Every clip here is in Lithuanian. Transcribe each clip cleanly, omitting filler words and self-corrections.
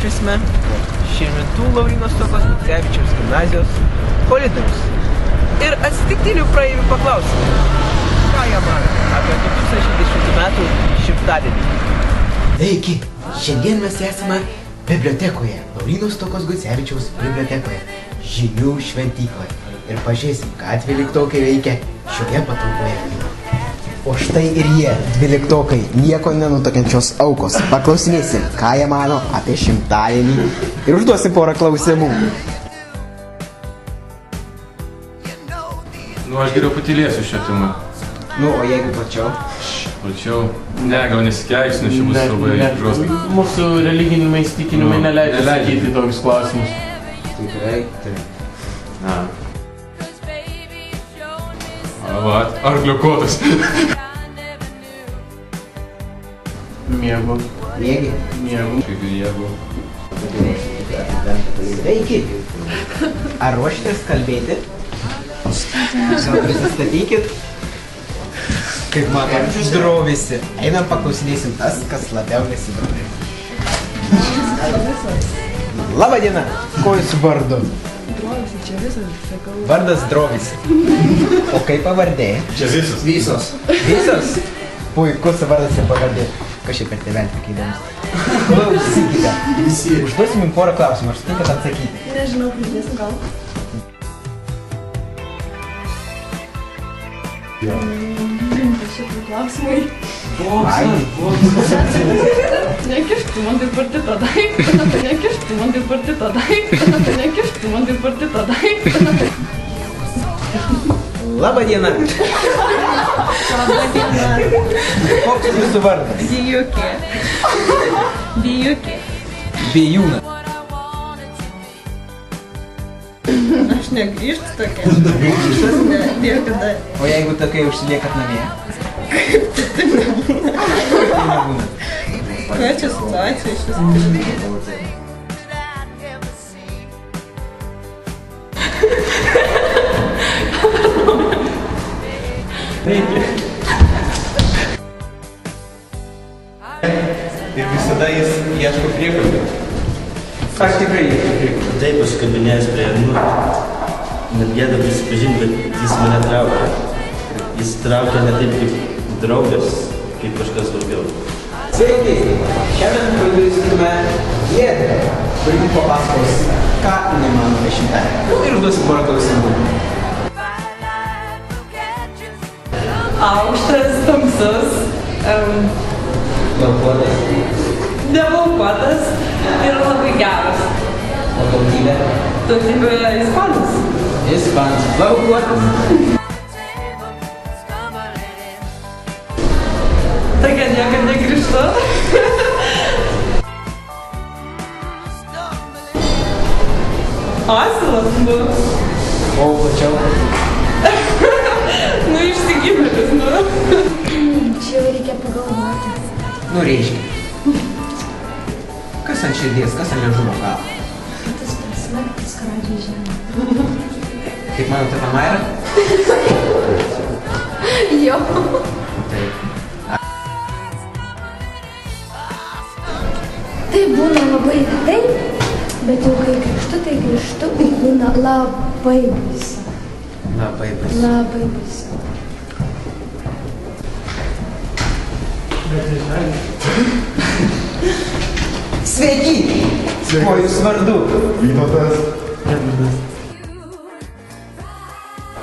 vaikščiosime Širvintų Lauryno Stuokos Gucevičiaus gimnazijos koridorius. Ir atsitiktinių praeivių paklausime, ką jie mano apie 2010 metų šimtadienį. Sveiki! Šiandien mes esame bibliotekoje, Lauryno Stuokos Gucevičiaus bibliotekoje, žinių šventykloje. Ir pažiūrėsim, ką dvyliktokai veikia šioje patalpoje. O štai ir jie, dvyliktokai, nieko nenutuokiančios aukos. Paklausinėsim, ką jie mano apie šimtadienį ir užduosim porą klausimų. Aš geriau patylėsiu šią temą. O jeigu plačiau? Plačiau? Ne, gal nesikeiksiu, nes čia bus labai žostai. Mūsų religiniai įsitikinimai neleidžia sakyti tokius klausimus. Tikrai, taip. Vat, arklio kotas. Miegu. Miegi? Miegu. Kaip ir jėgu. Sveiki! Ar ruošitės kalbėti? Gal prisistatykit? Kaip matom, drovisi. Einam paklausinėsim tas, kas labiau nesidrovė. Labą dieną! Ko jūsų vardu? Drovisi, čia visas, sakau. Vardas Drovisi. O kaip pavardė? Čia visos. Visos. Visos? Puikus vardas ir pavardė. Kas čia per tėvelį tokia įdomus? Klausykite. Užduosim jums porą klausimų, ar sutinkat atsakyti? Nežinau, pridėsim gal. Šitų klausimai. Nekištų man taip arti tą daiktą, nekištų man taip arti tą daiktą, nekištų man taip arti tą daiktą. Labą dieną! Labą dieną! Koks jūsų vardas? Bijukė. Bijukė. Bijūna. Aš negrįžtu tokia. Ne, niekada. O jeigu tokia užsiliekat namie? Kaip tai nebūna? Ką čia situacija iš viso? Ir visada jis ieško priekabių. Aš tikrai ieško priekabių. Taip, aš kabinėjęs prie net gėda prisipažinti, bet jis mane traukia. Jis traukia ne taip kaip draugas, kaip kažkas daugiau. Sveiki! Šiandien padarysime Giedrę, kuri mums papasakos, ką jinai mano apie šimtadienį. Ir užduosim porą klausimų. Aukštas, tamsus, Plaukuotas. neplaukuotas ir labai geras. O tautybė? Tautybė ispanas. Ispanas. Plaukuotas. Tokia niekad negrįžtu. Asilas, O plačiau? Išsigimėlis, Čia jau reikia pagalvoti. Reiškia. Kas ant širdies, kas ant liežuvio galo? Tas persmelktas karalių žemė. Kaip manote, apie Mairą? Jo. Taip. Tai būna labai taip, bet jau kai grįžtu, tai būna labai baisu. Labai baisu. Labai baisu. Sveiki! Kuo jūs vardu? Vytautas. Edvardas.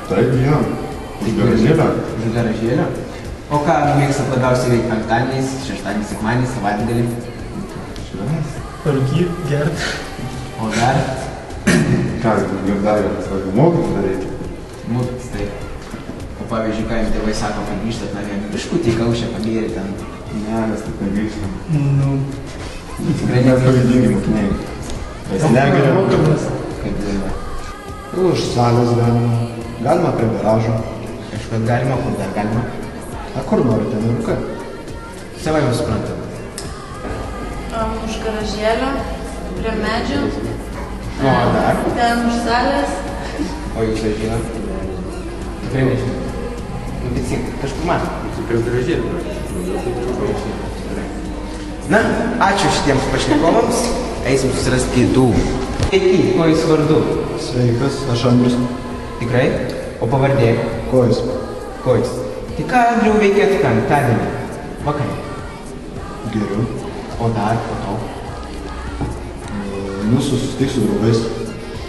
Taip, jo. Už garažėlę. Už garažėlę. O ką mėgstat labiausiai veikti penktadieniais, šeštadieniais, sekmadieniais, savaitgalį? Parūkyt, gert. O dar? Ką, ir dar vienas tokio mokytis daryti. Mokytis, taip. O pavyzdžiui, ką jums tėvai sako, kad grįžtat namie, biškutį kaušę pagėrį ten. Ne, mes taip negrįžtam. Tikrai Mes pavyzdingi mokiniai. Mes negalime. Kaip daina. Už salės galima. Galima prie garažo. Kažkas galima, kur dar galima. A kur norite, nuruka? Savai mes suprantame. Už garažėlio, prie medžių. O dar? Ten už salės. O jūs jau žinot? Tikrai nežinot. Bet kažkur man. Prie garažėlio. Na, ačiū šitiems pašnekovams. eisim susirasti kitų. Sveiki, kuo jūs vardu? Sveikas, aš Andrius. Tikrai? O pavardė? Kojus. Kojus. Tai ką, Andriau, veikėt penktadienį? Vakarė. Geriau. O dar po to? Mūsų susitiks su draugais.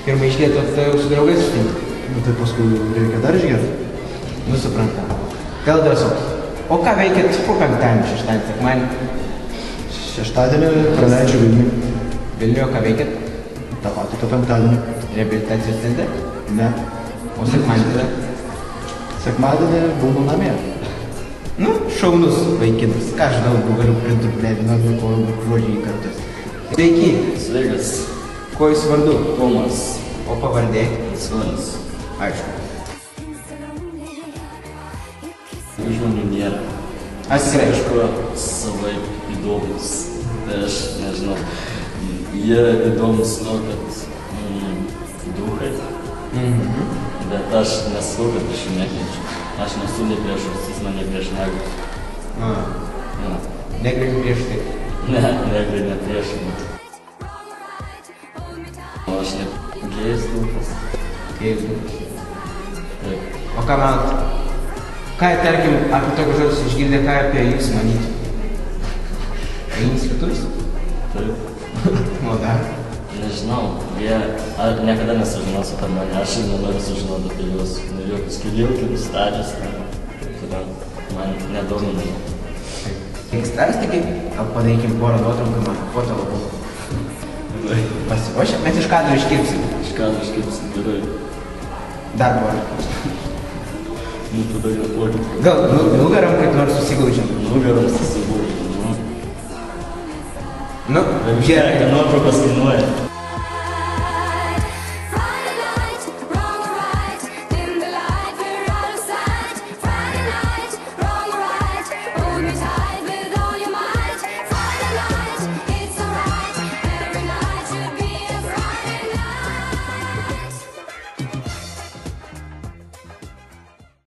Pirmą išgėt, o tai jau su draugais susitinka? Nu, tai paskui reikia dar išgerti. Nu, suprantam. Gal drąsos. O ką veikėt po penktadienį, šeštadienį, sekmadienį? Šeštadienį praleidžiu Vilnių. Vilniuje ką veikėt? Ta pati tą penktadienį. Reabilitacijos centre? Ne. O sekmadienį tada? Sekmadienį būnu namie. Nu, šaunus vaikinas. Ką žinau, galiu pridurti ne vieną dviko žodžiai kartais. Sveiki. Sveikas. Kuo jūs vardu? Tomas. O pavardė? Svonis. Aišku. Žmonių nėra. Atskirai. Kažkuo savaip įdomus. Tai aš nežinau. Jie įdomus, nu, kad duhai. Bet aš nesakau, kad aš jų nekenčiu. Aš nesu nei prieš rasizmą, nei prieš negrus. Ja. Negrai prieš tai. Ne, negrai ne prieš. O aš ne gėjus duhas. Gėjus duhas. Taip. O ką manot? Ką, tarkim, apie tokius žodžius išgirdę, ką apie jūs manyti? Einis lietuvis? Taip. O dar? Nežinau, jie niekada nesužinos apie mane, aš ir nenoriu sužinoti apie juos. Jokius kilinkinius stadžius, tada man nedomina. Staras tik kaip, padarykim porą nuotraukų, man foto labiau. Pasiruošę? Mes iš kadro iškirpsim. Iš kadro iškirpsim, gerai. Dar porą. Nu, tada jau plokit. Gal nugaram kaip nors susigaučiam? Nugaram susigaučiam, nu. Nu, Gerai, kad nuotraukas kainuoja.